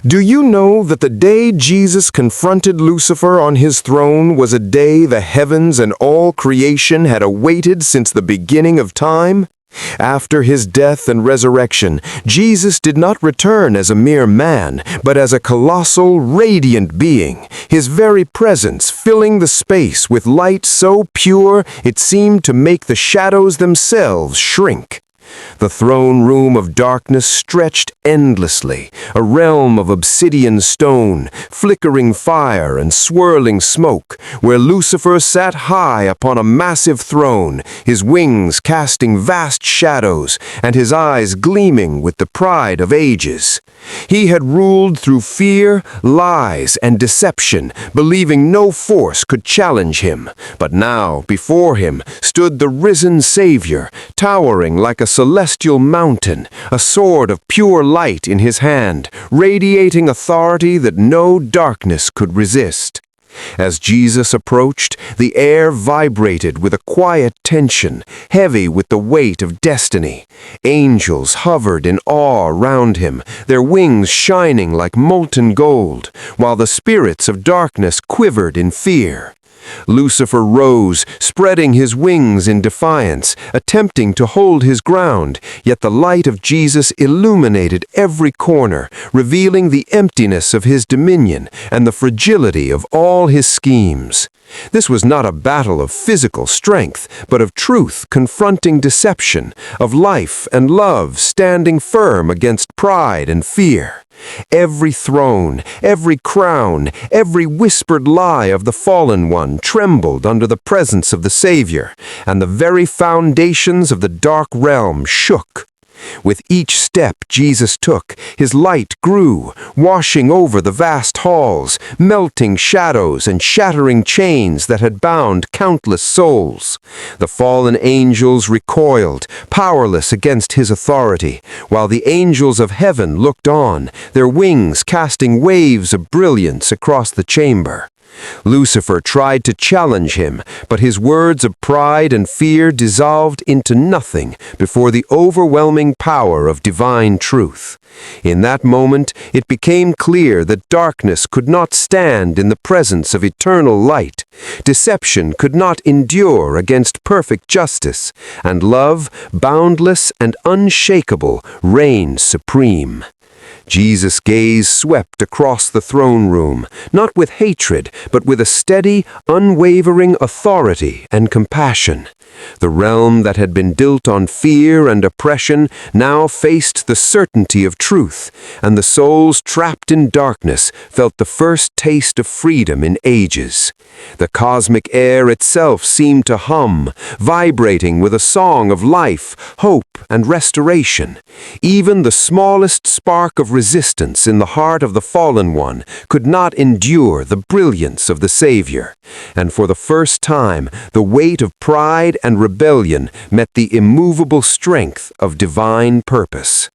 Do you know that the day Jesus confronted Lucifer on his throne was a day the heavens and all creation had awaited since the beginning of time? After his death and resurrection, Jesus did not return as a mere man, but as a colossal, radiant being, his very presence filling the space with light so pure it seemed to make the shadows themselves shrink. The throne room of darkness stretched endlessly, a realm of obsidian stone, flickering fire and swirling smoke, where Lucifer sat high upon a massive throne, his wings casting vast shadows, and his eyes gleaming with the pride of ages. He had ruled through fear, lies, and deception, believing no force could challenge him. But now, before him, stood the risen Savior, towering like a celestial mountain, a sword of pure light in his hand, radiating authority that no darkness could resist. As Jesus approached, the air vibrated with a quiet tension, heavy with the weight of destiny. Angels hovered in awe around him, their wings shining like molten gold, while the spirits of darkness quivered in fear. Lucifer rose, spreading his wings in defiance, attempting to hold his ground, yet the light of Jesus illuminated every corner, revealing the emptiness of his dominion and the fragility of all his schemes. This was not a battle of physical strength, but of truth confronting deception, of life and love standing firm against pride and fear. Every throne, every crown, every whispered lie of the fallen one trembled under the presence of the Savior, and the very foundations of the dark realm shook. With each step Jesus took, his light grew, washing over the vast halls, melting shadows and shattering chains that had bound countless souls. The fallen angels recoiled, powerless against his authority, while the angels of heaven looked on, their wings casting waves of brilliance across the chamber. Lucifer tried to challenge him, but his words of pride and fear dissolved into nothing before the overwhelming power of divine truth. In that moment, it became clear that darkness could not stand in the presence of eternal light. Deception could not endure against perfect justice, and love, boundless and unshakable, reigned supreme. Jesus' gaze swept across the throne room, not with hatred, but with a steady, unwavering authority and compassion. The realm that had been built on fear and oppression now faced the certainty of truth, and the souls trapped in darkness felt the first taste of freedom in ages. The cosmic air itself seemed to hum, vibrating with a song of life, hope, and restoration. Even the smallest spark of resistance in the heart of the fallen one could not endure the brilliance of the Savior, and for the first time the weight of pride and rebellion met the immovable strength of divine purpose.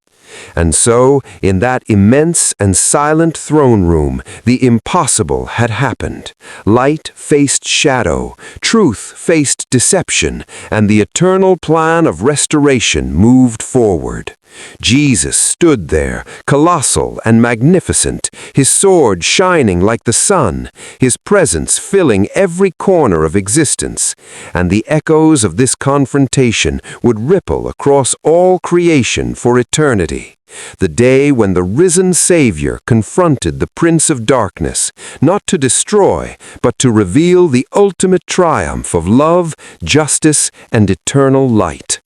And so, in that immense and silent throne room, the impossible had happened. Light faced shadow, truth faced deception, and the eternal plan of restoration moved forward. Jesus stood there, colossal and magnificent, his sword shining like the sun, his presence filling every corner of existence, and the echoes of this confrontation would ripple across all creation for eternity. The day when the risen Savior confronted the Prince of Darkness, not to destroy, but to reveal the ultimate triumph of love, justice, and eternal light.